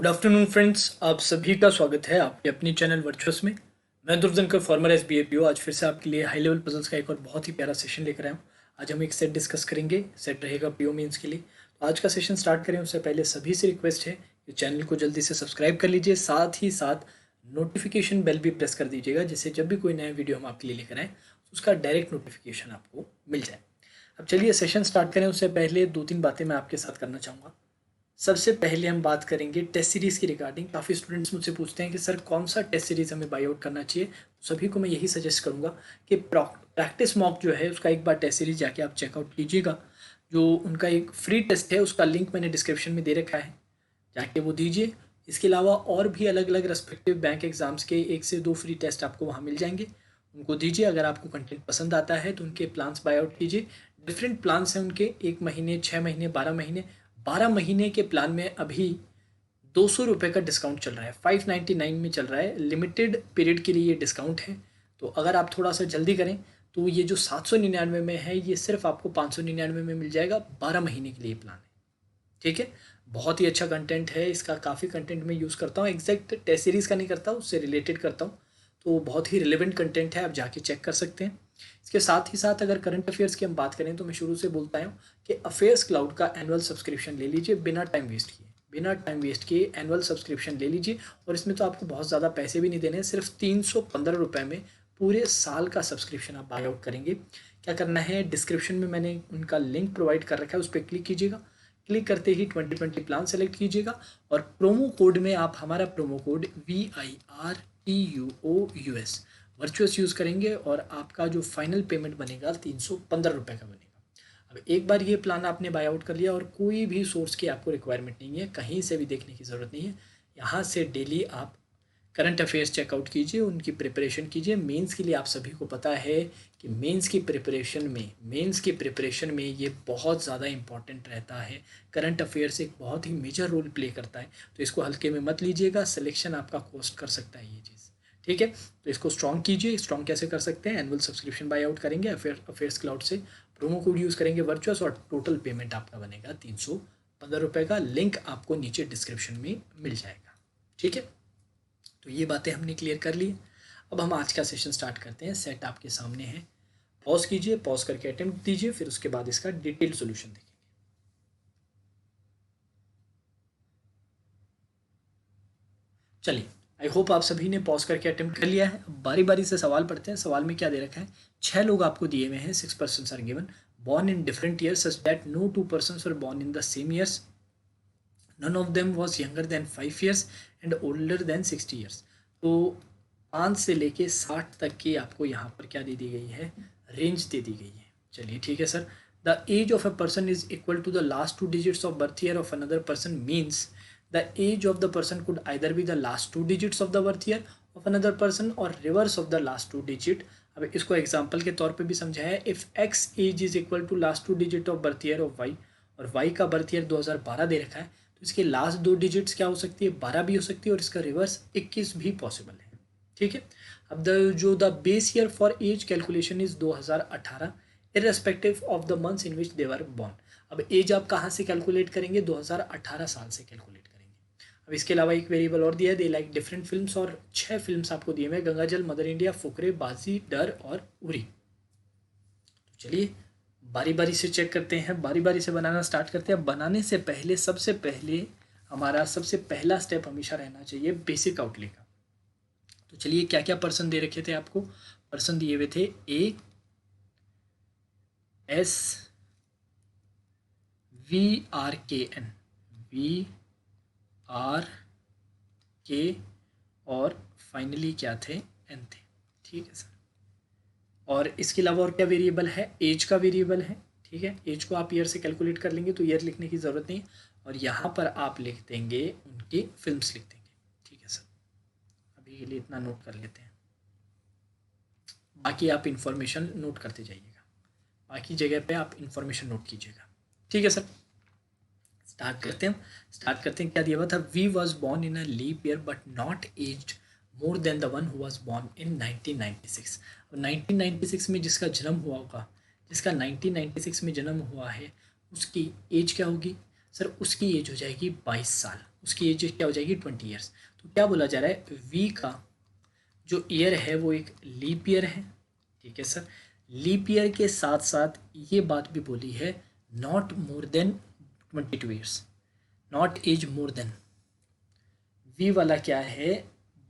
Good afternoon friends, आप सभी का स्वागत है आपके अपनी चैनल वर्चुअस में। मैं ध्रुव फॉर्मर एसबीए पीओ आज फिर से आपके लिए हाई लेवल पजल्स का एक और बहुत ही प्यारा सेशन लेकर आया हूँ। आज हम एक सेट डिस्कस करेंगे, सेट रहेगा पीओ मेंस के लिए। तो आज का सेशन स्टार्ट करें उससे पहले सभी से रिक्वेस्ट है कि चैनल को जल्दी से सब्सक्राइब कर लीजिए, साथ ही साथ नोटिफिकेशन बेल भी प्रेस कर दीजिएगा, जिससे जब भी कोई नया वीडियो हम आपके लिए लेकर आएँ उसका डायरेक्ट नोटिफिकेशन आपको मिल जाए। अब चलिए सेशन स्टार्ट करें उससे पहले दो तीन बातें मैं आपके साथ करना चाहूँगा। सबसे पहले हम बात करेंगे टेस्ट सीरीज़ की रिगार्डिंग। काफ़ी स्टूडेंट्स मुझसे पूछते हैं कि सर कौन सा टेस्ट सीरीज़ हमें बाई आउट करना चाहिए। तो सभी को मैं यही सजेस्ट करूंगा कि प्रैक्टिस मॉक जो है उसका एक बार टेस्ट सीरीज़ जाके आप चेकआउट कीजिएगा। जो उनका एक फ्री टेस्ट है उसका लिंक मैंने डिस्क्रिप्शन में दे रखा है, जाके वो दीजिए। इसके अलावा और भी अलग अलग रेस्पेक्टिव बैंक एग्जाम्स के 1 से 2 फ्री टेस्ट आपको वहाँ मिल जाएंगे, उनको दीजिए। अगर आपको कंटेंट पसंद आता है तो उनके प्लान्स बाय आउट कीजिए। डिफरेंट प्लान्स हैं उनके, 1 महीने, 6 महीने, 12 महीने। 12 महीने के प्लान में अभी 200 रुपये का डिस्काउंट चल रहा है, 599 में चल रहा है। लिमिटेड पीरियड के लिए ये डिस्काउंट है, तो अगर आप थोड़ा सा जल्दी करें तो ये जो 799 में है ये सिर्फ आपको 599 में मिल जाएगा। 12 महीने के लिए प्लान है, ठीक है। बहुत ही अच्छा कंटेंट है इसका, काफ़ी कंटेंट मैं यूज़ करता हूँ। एग्जैक्ट टेस्ट सीरीज़ का नहीं करता, उससे रिलेटेड करता हूँ, तो बहुत ही रिलेवेंट कंटेंट है, आप जाके चेक कर सकते हैं। इसके साथ ही साथ अगर करंट अफेयर्स की हम बात करें तो मैं शुरू से बोलता हूँ कि अफेयर्स क्लाउड का एनुअल सब्सक्रिप्शन ले लीजिए, बिना टाइम वेस्ट किए। बिना टाइम वेस्ट किए एनुअल सब्सक्रिप्शन ले लीजिए, और इसमें तो आपको बहुत ज़्यादा पैसे भी नहीं देने हैं, सिर्फ 315 रुपये में पूरे साल का सब्सक्रिप्शन आप बाय आउट करेंगे। क्या करना है, डिस्क्रिप्शन में मैंने उनका लिंक प्रोवाइड कर रखा है, उस पर क्लिक कीजिएगा। क्लिक करते ही 2020 प्लान सेलेक्ट कीजिएगा, और प्रोमो कोड में आप हमारा promo code VIRTUOUS virtuous use करेंगे, और आपका जो फाइनल पेमेंट बनेगा 315 रुपये का बनेगा। अब एक बार ये प्लान आपने बाय आउट कर लिया और कोई भी सोर्स की आपको रिक्वायरमेंट नहीं है, कहीं से भी देखने की ज़रूरत नहीं है। यहाँ से डेली आप करंट अफेयर्स चेकआउट कीजिए, उनकी प्रिपरेशन कीजिए। मेंस के लिए आप सभी को पता है कि मेंस की प्रिपरेशन में ये बहुत ज़्यादा इंपॉर्टेंट रहता है। करंट अफेयर्स एक बहुत ही मेजर रोल प्ले करता है, तो इसको हल्के में मत लीजिएगा। सिलेक्शन आपका कॉस्ट कर सकता है ये चीज़, ठीक है। तो इसको स्ट्रॉन्ग कीजिए। स्ट्रॉन्ग कैसे कर सकते हैं, एनुअल सब्सक्रिप्शन बाय आउट करेंगे अफेयर्स क्लाउड से, प्रोमो कोड यूज़ करेंगे वर्चुअस, और टोटल पेमेंट आपका बनेगा 315 रुपये का। लिंक आपको नीचे डिस्क्रिप्शन में मिल जाएगा, ठीक है। तो ये बातें हमने क्लियर कर ली। अब हम आज का सेशन स्टार्ट करते हैं। सेट आपके सामने है, पॉज कीजिए, पॉज करके अटेम्प्ट दीजिए, फिर उसके बाद इसका डिटेल सॉल्यूशन देखेंगे। चलिए, आई होप आप सभी ने पॉज करके अटेम्प्ट कर लिया है। अब बारी बारी से सवाल पढ़ते हैं। सवाल में क्या दे रखा है, 6 लोग आपको दिए हुए हैं, 6 persons are given, born in different years such that no 2 persons were born in the same years. None of them was younger than 5 years and older than 60 years. तो 5 से लेके 60 तक की आपको यहाँ पर क्या दे दी गई है, रेंज दे दी गई है। चलिए ठीक है sir. The age of a person is equal to the last 2 digits of birth year of another person means the age of the person could either be the last 2 digits of the birth year of another person और reverse of the last 2 digit. अब इसको example के तौर पे भी समझा है। If X age is equal to last 2 digit of birth year of Y, और वाई का बर्थ ईयर 2012 दे रखा है, तो इसके लास्ट 2 डिजिट्स क्या हो सकती है, 12 भी हो सकती है, और इसका रिवर्स 21 भी पॉसिबल है, ठीक है। अब the base year for as calculation is 2018 irrespective of the months in which they were born. अब एज आप कहाँ से कैलकुलेट करेंगे, 2018 साल से कैलकुलेट करेंगे। अब इसके अलावा एक वेरिएबल और दिया है, दे लाइक डिफरेंट फिल्म्स, और 6 फिल्म्स आपको दिए हुए, गंगाजल, मदर इंडिया, फुकरे, बाजी, डर और उरी। तो चलिए बारी बारी से चेक करते हैं, बारी बारी से बनाना स्टार्ट करते हैं। बनाने से पहले सबसे पहले हमारा सबसे पहला स्टेप हमेशा रहना चाहिए बेसिक आउटले का। तो चलिए क्या क्या पर्सन दे रखे थे आपको, पर्सन दिए हुए थे ए एस VRKN, VRK, और फाइनली क्या थे, एन थे, ठीक है सर। और इसके अलावा और क्या वेरिएबल है, एज का वेरिएबल है, ठीक है। एज को आप ईयर से कैलकुलेट कर लेंगे, तो ईयर लिखने की ज़रूरत नहीं, और यहाँ पर आप लिख देंगे उनकी फिल्म्स लिख देंगे, ठीक है सर। अभी के लिए इतना नोट कर लेते हैं, बाकी आप इंफॉर्मेशन नोट करते जाइएगा, बाकी जगह पे आप इंफॉर्मेशन नोट कीजिएगा, ठीक है सर। स्टार्ट करते हैं। क्या दिया हुआ था, V was born in a leap year but not aged more than the one who was born in 1996। और 1996 में जिसका जन्म हुआ होगा, जिसका 1996 में जन्म हुआ है, उसकी एज क्या होगी सर, उसकी एज हो जाएगी 22 साल। उसकी एज क्या हो जाएगी 20 ईयर्स। तो क्या बोला जा रहा है, वी का जो ईयर है वो एक लीप ईयर है, ठीक है सर। लीप ईयर के साथ साथ ये बात भी बोली है, not more than 22 years, not age more than. V वाला क्या है,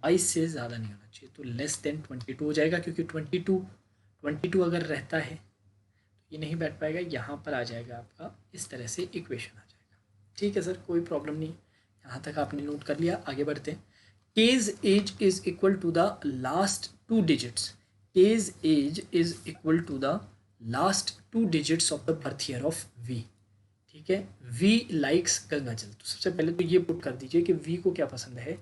22 से ज़्यादा नहीं होना चाहिए, तो लेस देन 22 हो जाएगा, क्योंकि 22 अगर रहता है तो ये नहीं बैठ पाएगा, यहाँ पर आ जाएगा आपका, इस तरह से इक्वेशन आ जाएगा। ठीक है सर, कोई प्रॉब्लम नहीं, यहाँ तक आपने नोट कर लिया। आगे बढ़ते हैं। K's age is equal to the last 2 digits, K's age is equal to the last 2 digits of the birth year of V. ठीक है, वी लाइक्स गंगा जल। तो सबसे पहले तो ये पुट कर दीजिए कि वी को क्या पसंद है,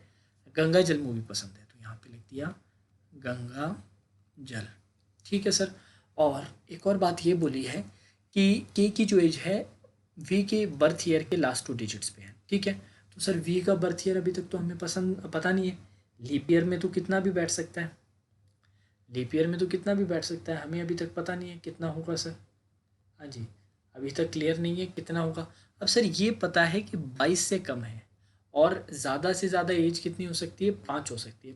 गंगा जल मूवी पसंद है, तो यहाँ पे लिख दिया गंगा जल। ठीक है सर। और एक और बात ये बोली है कि के की जो एज है वी के बर्थ ईयर के लास्ट 2 डिजिट्स पे है। ठीक है, तो सर वी का बर्थ ईयर अभी तक तो हमें पता नहीं है। लीप ईयर में तो कितना भी बैठ सकता है, लीप ईयर में तो कितना भी बैठ सकता है, हमें अभी तक पता नहीं है कितना होगा सर। हाँ जी, अभी तक क्लियर नहीं है कितना होगा। अब सर ये पता है कि 22 से कम है, और ज़्यादा से ज़्यादा एज कितनी हो सकती है, 5 हो सकती है।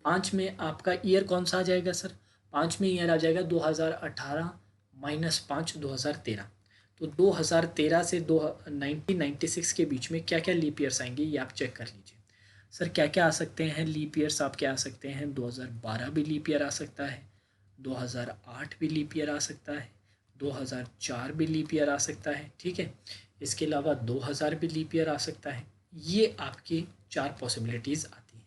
5 में आपका ईयर कौन सा आ जाएगा सर, 5 में ईयर आ जाएगा 2018 माइनस 5 2013। तो 2013 से 1996 के बीच में क्या क्या लीप ईयर्स आएंगे ये आप चेक कर लीजिए। सर क्या क्या आ सकते हैं लीप ईयर्स, आप क्या आ सकते हैं, 2012 भी लीप ईयर आ सकता है, 2008 भी लीप ईयर आ सकता है, 2004 भी लीप ईयर आ सकता है। ठीक है, इसके अलावा 2000 भी लीप ईयर आ सकता है। ये आपकी 4 पॉसिबिलिटीज़ आती हैं,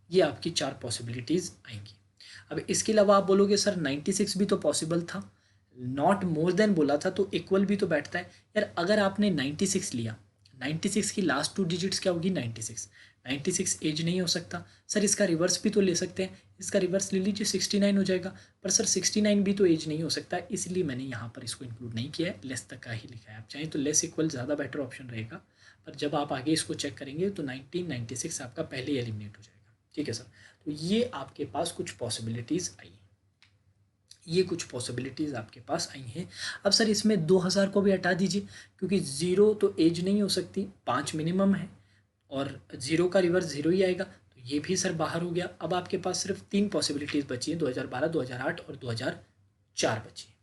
ये आपकी 4 पॉसिबिलिटीज़ आएंगी। अब इसके अलावा आप बोलोगे सर 96 भी तो पॉसिबल था, नॉट मोर देन बोला था तो इक्वल भी तो बैठता है। यार अगर आपने 96 लिया, 96 की लास्ट 2 डिजिट्स क्या होगी, 96 एज नहीं हो सकता सर, इसका रिवर्स भी तो ले सकते हैं, इसका रिवर्स ले लीजिए 69 हो जाएगा। पर सर 69 भी तो एज नहीं हो सकता, इसलिए मैंने यहाँ पर इसको इंक्लूड नहीं किया है, लेस तक का ही लिखा है। आप चाहें तो लेस इक्वल ज़्यादा बेटर ऑप्शन रहेगा, पर जब आप आगे इसको चेक करेंगे तो 1996 आपका पहले ही एलिमिनेट हो जाएगा। ठीक है सर, तो ये आपके पास कुछ पॉसिबिलिटीज़ आई हैं, ये कुछ पॉसिबिलिटीज़ आपके पास आई हैं। अब सर इसमें 2000 को भी हटा दीजिए, क्योंकि ज़ीरो तो एज नहीं हो सकती, 5 मिनिमम है, और ज़ीरो का रिवर्स ज़ीरो ही आएगा, तो ये भी सर बाहर हो गया। अब आपके पास सिर्फ 3 पॉसिबिलिटीज़ बची हैं, 2012, 2008 और 2004 बची हैं।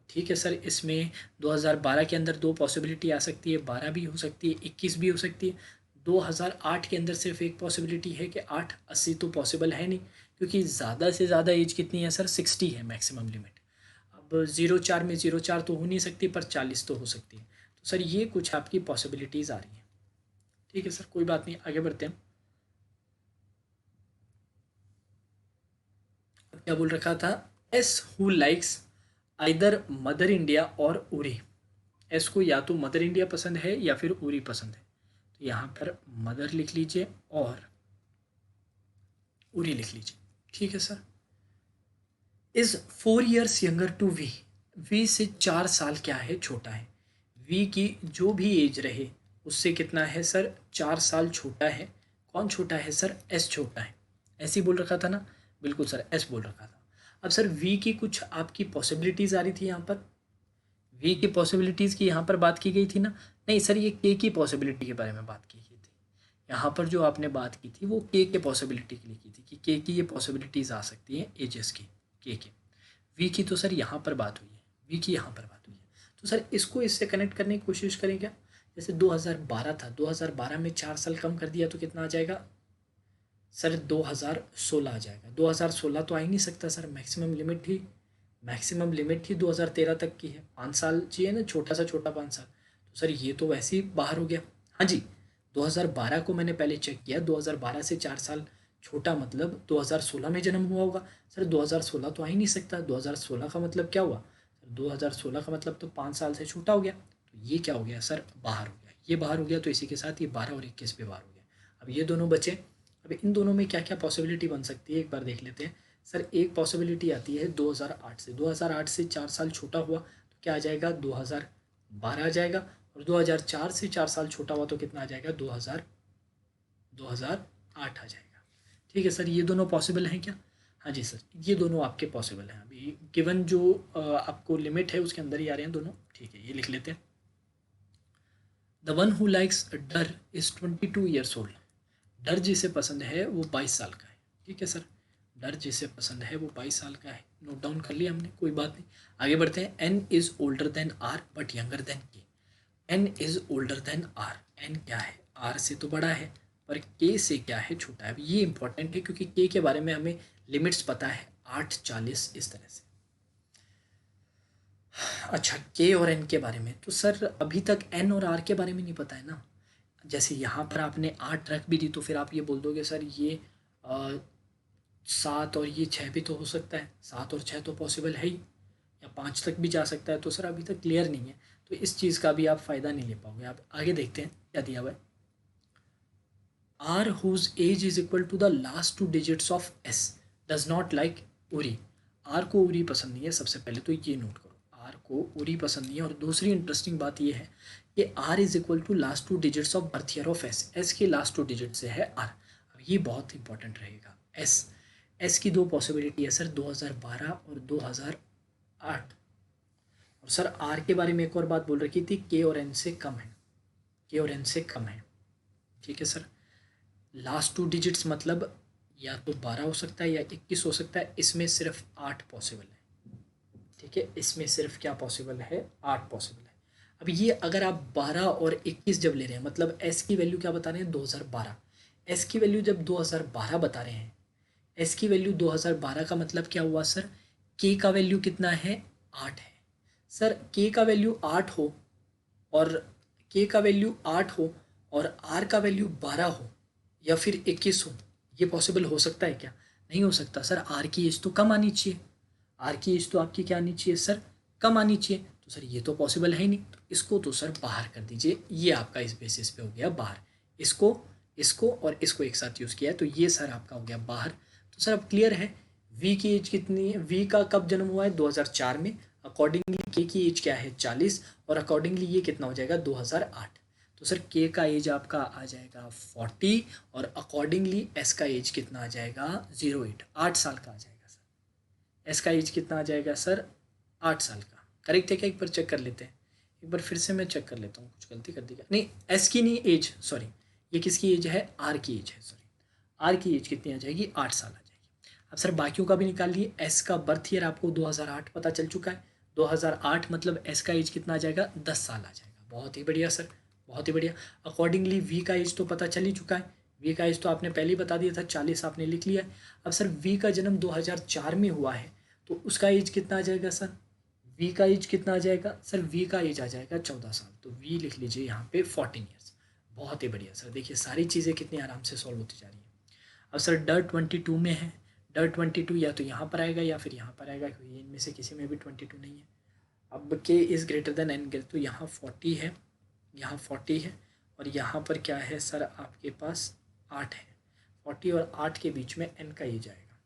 ठीक है सर, इसमें 2012 के अंदर 2 पॉसिबिलिटी आ सकती है, 12 भी हो सकती है, 21 भी हो सकती है। 2008 के अंदर सिर्फ एक पॉसिबिलिटी है कि 880 तो पॉसिबल है नहीं, क्योंकि ज़्यादा से ज़्यादा एज कितनी है सर, 60 है मैक्सिमम लिमिट। अब 04 में 04 तो हो नहीं सकती, पर 40 तो हो सकती है। तो सर ये कुछ आपकी पॉसिबिलिटीज़ आ रही हैं। ठीक है सर, कोई बात नहीं, आगे बढ़ते हैं। अब क्या बोल रखा था, S who likes either mother India और उरी। एस को या तो मदर इंडिया पसंद है या फिर उरी पसंद है, तो यहाँ पर मदर लिख लीजिए और उरी लिख लीजिए। ठीक है sir. Is 4 years younger to V, V से 4 साल क्या है, छोटा है। वी की जो भी एज रहे उससे कितना है सर, 4 साल छोटा है। कौन छोटा है सर, एस छोटा है। ऐसे ही बोल रखा था ना, बिल्कुल सर एस बोल रखा था। अब सर वी की कुछ आपकी पॉसिबिलिटीज़ आ रही थी यहाँ पर, वी की पॉसिबिलिटीज़ की यहाँ पर बात की गई थी ना, नहीं सर ये के की पॉसिबिलिटी के बारे में बात की गई थी। यहाँ पर जो आपने बात की थी वो के पॉसिबिलिटी के लिए की थी, कि के की ये पॉसिबिलिटीज़ आ सकती हैं एजेस की, के वी की तो सर यहाँ पर बात हुई है, वी की यहाँ पर बात हुई है। तो सर इसको इससे कनेक्ट करने की कोशिश करें क्या, जैसे 2012 था, 2012 में 4 साल कम कर दिया तो कितना आ जाएगा सर, 2016 आ जाएगा। 2016 तो आ ही नहीं सकता सर, मैक्सिमम लिमिट ही 2013 तक की है, 5 साल चाहिए ना, छोटा सा छोटा 5 साल, तो सर ये तो वैसे ही बाहर हो गया। हाँ जी, 2012 को मैंने पहले चेक किया, 2012 से 4 साल छोटा मतलब 2016 में जन्म हुआ होगा। सर 2016 तो आ ही नहीं सकता, 2016 का मतलब क्या हुआ सर, 2016 का मतलब तो 5 साल से छोटा हो गया, तो ये क्या हो गया सर, बाहर हो गया, ये बाहर हो गया। तो इसी के साथ ये 12 और 21 भी बाहर हो गया। अब ये दोनों बचे, अब इन दोनों में क्या क्या पॉसिबिलिटी बन सकती है एक बार देख लेते हैं। सर एक पॉसिबिलिटी आती है 2008 से, 2008 से 4 साल छोटा हुआ तो क्या आ जाएगा, 2012 आ जाएगा, और 2004 से 4 साल छोटा हुआ तो कितना आ जाएगा, 2008 आ जाएगा। ठीक है सर, ये दोनों पॉसिबल हैं क्या, हाँ जी सर ये दोनों आपके पॉसिबल हैं। अभी गिवन जो आपको लिमिट है उसके अंदर ही आ रहे हैं दोनों। ठीक है, ये लिख लेते हैं। द वन हु लाइक्स डर इज 22 ईयर्स ओल्ड। डर जिसे पसंद है वो 22 साल का है। ठीक है सर, डर जिसे पसंद है वो 22 साल का है। नोट डाउन कर लिया हमने, कोई बात नहीं। आगे बढ़ते हैं। N is older than R but younger than K. N is older than R. N क्या है, आर से तो बड़ा है, पर के से क्या है, छोटा है। ये इंपॉर्टेंट है क्योंकि के के बारे में हमें लिमिट्स पता है, 8, 40 इस तरह से। अच्छा, के और एन के बारे में तो सर अभी तक एन और आर के बारे में नहीं पता है ना। जैसे यहाँ पर आपने 8 रख भी दी तो फिर आप ये बोल दोगे सर ये 7 और ये 6 भी तो हो सकता है, 7 और 6 तो पॉसिबल है ही, या 5 तक भी जा सकता है। तो सर अभी तक क्लियर नहीं है, तो इस चीज़ का भी आप फ़ायदा नहीं ले पाओगे। आप आगे देखते हैं क्या दिया हुआ है। R whose age is equal to the last 2 digits of S does not like Uri. R को उरी पसंद नहीं है, सबसे पहले तो ये नोट करो, आर को उरी पसंद नहीं है। और दूसरी इंटरेस्टिंग बात ये है कि R is equal to last 2 digits of birth year of S. S के लास्ट 2 डिजिट से है आर। अब ये बहुत इंपॉर्टेंट रहेगा। एस की दो पॉसिबिलिटी है सर, 2012 और 2008। और सर आर के बारे में एक और बात बोल रखी थी, के और एन से कम है, के और एन से कम है। ठीक है सर, लास्ट 2 डिजिट्स मतलब या तो 12 हो सकता है या 21 हो सकता है। इसमें सिर्फ 8 पॉसिबल है। ठीक है, इसमें सिर्फ क्या पॉसिबल है, 8 पॉसिबल है। अब ये अगर आप 12 और 21 जब ले रहे हैं, मतलब एस की वैल्यू क्या बता रहे हैं, 2012। एस की वैल्यू जब 2012 बता रहे हैं, एस की वैल्यू 2012 का मतलब क्या हुआ सर, के का वैल्यू कितना है, 8 है। सर के का वैल्यू 8 हो और के का वैल्यू 8 हो और आर का वैल्यू 12 हो या फिर 21 हो, ये पॉसिबल हो सकता है क्या, नहीं हो सकता सर। आर की एज तो कम आनी चाहिए, आर की एज तो आपकी क्या आनी चाहिए सर, कम आनी चाहिए। तो सर ये तो पॉसिबल है ही नहीं, तो इसको तो सर बाहर कर दीजिए। ये आपका इस बेसिस पे हो गया बाहर। इसको इसको और इसको एक साथ यूज़ किया है तो ये सर आपका हो गया बाहर। तो सर अब क्लियर है वी की एज कितनी है, वी का कब जन्म हुआ है, 2004 में। अकॉर्डिंगली के की एज क्या है, 40, और अकॉर्डिंगली ये कितना हो जाएगा, 2008। तो सर के का एज आपका आ जाएगा 40 और अकॉर्डिंगली एस का एज कितना आ जाएगा, 08, 8 साल का आ जाएगा सर। एस का एज कितना आ जाएगा सर, 8 साल का। करेक्ट है क्या, एक बार चेक कर लेते हैं। एक बार फिर से मैं चेक कर लेता हूँ, कुछ गलती कर दी क्या, नहीं एस की नहीं एज, सॉरी ये किसकी एज है, आर की एज है, सॉरी आर की एज कितनी आ जाएगी, 8 साल आ जाएगी। अब सर बाकियों का भी निकाल लिए। एस का बर्थ ईयर आपको 2008 पता चल चुका है, 2008 मतलब एस का एज कितना आ जाएगा, 10 साल आ जाएगा। बहुत ही बढ़िया सर, बहुत ही बढ़िया। अकॉर्डिंगली वी का एज तो पता चल ही चुका है, वी का एज तो आपने पहले ही बता दिया था, 40 आपने लिख लिया है। अब सर वी का जन्म 2004 में हुआ है तो उसका एज कितना आ जाएगा सर, वी का एज कितना आ जाएगा सर, वी का एज आ जाएगा 14 साल। तो वी लिख लीजिए यहाँ पे 14 ईयर्स। बहुत ही बढ़िया सर, देखिए सारी चीज़ें कितनी आराम से सॉल्व होती जा रही हैं। अब सर डर 22 में है, डर 22 या तो यहाँ पर आएगा या फिर यहाँ पर आएगा, क्योंकि इनमें से किसी में भी 22 नहीं है। अब के इज़ ग्रेटर देन एन, तो यहाँ 40 है, यहाँ 40 है और यहाँ पर क्या है सर आपके पास 8 है। 40 और 8 के बीच में एन का एज आएगा।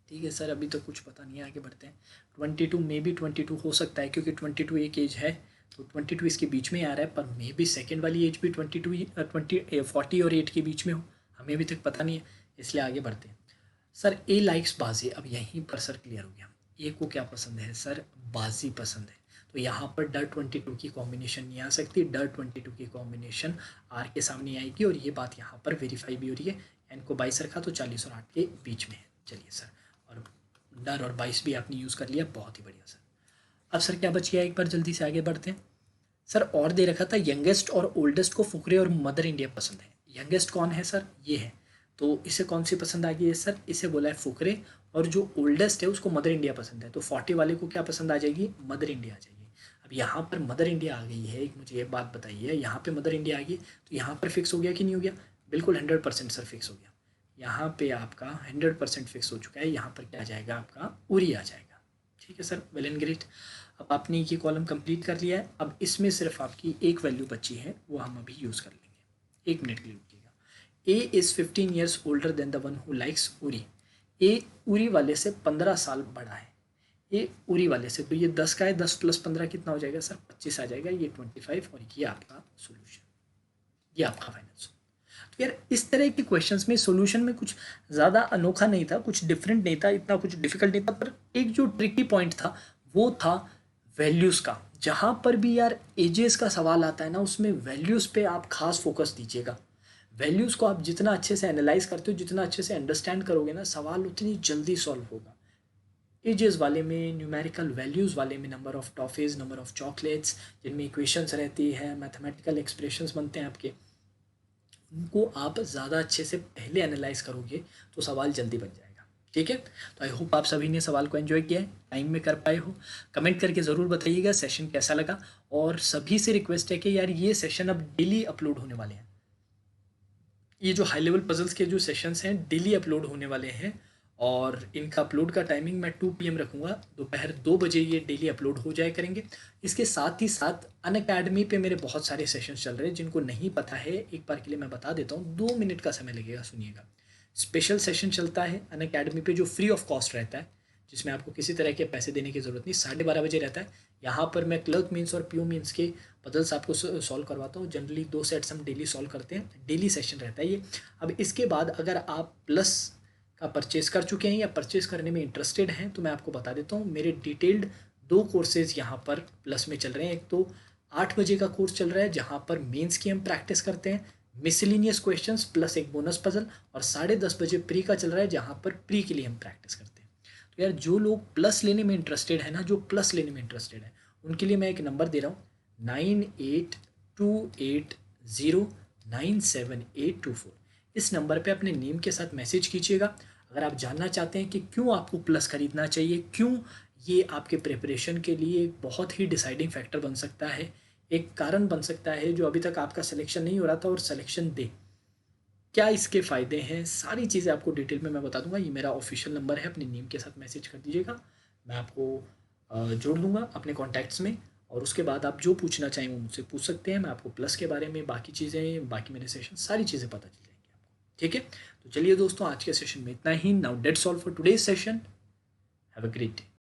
ठीक है सर, अभी तो कुछ पता नहीं है, आगे बढ़ते हैं। 22 में भी 22 हो सकता है क्योंकि 22 एक एज है, तो 22 इसके बीच में आ रहा है, पर मे भी सेकेंड वाली एज भी 40 और 8 के बीच में हो, हमें अभी तक पता नहीं है, इसलिए आगे बढ़ते हैं। सर ए लाइक्स बाजी, अब यहीं पर सर क्लियर हो गया। ए को क्या पसंद है सर, बाजी पसंद है। तो यहाँ पर डर 22 की कॉम्बिनेशन नहीं आ सकती, डर 22 की कॉम्बिनेशन आर के सामने आएगी और ये बात यहाँ पर वेरीफाई भी हो रही है। एन को 22 रखा तो 40 और 8 के बीच में है। चलिए सर, और डर और 22 भी आपने यूज़ कर लिया, बहुत ही बढ़िया सर। अब सर क्या बच गया, एक बार जल्दी से आगे बढ़ते हैं। सर और दे रखा था यंगेस्ट और ओल्डेस्ट को फुकरे और मदर इंडिया पसंद है। यंगेस्ट कौन है सर, ये है, तो इसे कौन सी पसंद आ गई है सर, इसे बोला है फुकरे, और जो ओल्डेस्ट है उसको मदर इंडिया पसंद है। तो 40 वाले को क्या पसंद आ जाएगी, मदर इंडिया आ जाएगी। अब यहाँ पर मदर इंडिया आ गई है, एक मुझे ये बात बताइए, यहाँ पे मदर इंडिया आ गई तो यहाँ पर फिक्स हो गया कि नहीं हो गया, बिल्कुल 100% सर फिक्स हो गया। यहाँ पे आपका 100% फिक्स हो चुका है, यहाँ पर क्या आ जाएगा आपका, उरी आ जाएगा। ठीक है सर, वेल एंड ग्रेट। अब आपने ये कॉलम कंप्लीट कर लिया है। अब इसमें सिर्फ आपकी एक वैल्यू बची है, वो हम अभी यूज़ कर लेंगे। एक मिनट के लिए रुकिएगा। A is 15 years older than the one who likes Uri. A Uri वाले से 15 साल बड़ा है, ये उरी वाले से, तो ये 10 का है, 10 + 15 कितना हो जाएगा सर, 25 आ जाएगा, ये 25 और ये आपका सोल्यूशन, ये आपका फाइनल सोल्यूशन। तो यार इस तरह के क्वेश्चंस में सॉल्यूशन में कुछ ज़्यादा अनोखा नहीं था, कुछ डिफरेंट नहीं था, इतना कुछ डिफिकल्ट नहीं था, पर एक जो ट्रिकी पॉइंट था वो था वैल्यूज़ का। जहाँ पर भी यार एजेस का सवाल आता है ना, उसमें वैल्यूज़ पे आप खास फोकस दीजिएगा। वैल्यूज़ को आप जितना अच्छे से एनालाइज करते हो, जितना अच्छे से अंडरस्टैंड करोगे ना, सवाल उतनी जल्दी सॉल्व होगा। एजेस वाले में, न्यूमेरिकल वैल्यूज़ वाले में, number of toffees, number of chocolates, जिनमें इक्वेशंस रहती है, मैथमेटिकल एक्सप्रेशंस बनते हैं आपके, उनको आप ज़्यादा अच्छे से पहले एनालाइज करोगे तो सवाल जल्दी बन जाएगा। ठीक है, तो आई होप आप सभी ने सवाल को एंजॉय किया है, टाइम में कर पाए हो। कमेंट करके ज़रूर बताइएगा सेशन कैसा लगा, और सभी से रिक्वेस्ट है कि यार ये सेशन अब डेली अपलोड होने वाले हैं। ये जो हाई लेवल पजल्स के जो सेशंस हैं डेली अपलोड होने वाले हैं, और इनका अपलोड का टाइमिंग मैं 2 PM रखूँगा, दोपहर 2 बजे ये डेली अपलोड हो जाया करेंगे। इसके साथ ही साथ अनअकैडमी पे मेरे बहुत सारे सेशंस चल रहे हैं, जिनको नहीं पता है एक बार के लिए मैं बता देता हूँ, 2 मिनट का समय लगेगा, सुनिएगा। स्पेशल सेशन चलता है अनअकैडमी पे जो फ्री ऑफ कॉस्ट रहता है, जिसमें आपको किसी तरह के पैसे देने की ज़रूरत नहीं, 12:30 बजे रहता है। यहाँ पर मैं क्लर्क मीन्स और पीओ मीन्स के पजल्स आपको सॉल्व करवाता हूँ। जनरली 2 सेट्स हम डेली सॉल्व करते हैं, डेली सेशन रहता है ये। अब इसके बाद अगर आप प्लस का परचेज़ कर चुके हैं या परचेज़ करने में इंटरेस्टेड हैं, तो मैं आपको बता देता हूँ, मेरे डिटेल्ड 2 कोर्सेज़ यहाँ पर प्लस में चल रहे हैं। एक तो 8 बजे का कोर्स चल रहा है, जहाँ पर मेंस की हम प्रैक्टिस करते हैं, मिसलिनियस क्वेश्चंस प्लस एक बोनस पजल, और 10:30 बजे प्री का चल रहा है, जहाँ पर प्री के लिए हम प्रैक्टिस करते हैं। तो यार जो लोग प्लस लेने में इंटरेस्टेड है ना, जो प्लस लेने में इंटरेस्टेड है, उनके लिए मैं एक नंबर दे रहा हूँ, 9828097824। इस नंबर पे अपने नेम के साथ मैसेज कीजिएगा अगर आप जानना चाहते हैं कि क्यों आपको प्लस खरीदना चाहिए, क्यों ये आपके प्रिपरेशन के लिए एक बहुत ही डिसाइडिंग फैक्टर बन सकता है, एक कारण बन सकता है जो अभी तक आपका सिलेक्शन नहीं हो रहा था और सिलेक्शन दे, क्या इसके फ़ायदे हैं, सारी चीज़ें आपको डिटेल में मैं बता दूंगा। ये मेरा ऑफिशियल नंबर है, अपने नेम के साथ मैसेज कर दीजिएगा, मैं आपको जोड़ दूंगा अपने कॉन्टैक्ट्स में, और उसके बाद आप जो पूछना चाहें वो मुझसे पूछ सकते हैं। मैं आपको प्लस के बारे में, बाकी चीज़ें, बाकी मेरे सेशन, सारी चीज़ें पता चल जाएंगी आपको। ठीक है, तो चलिए दोस्तों, आज के सेशन में इतना ही। Now that's all for today's session. Have a great day.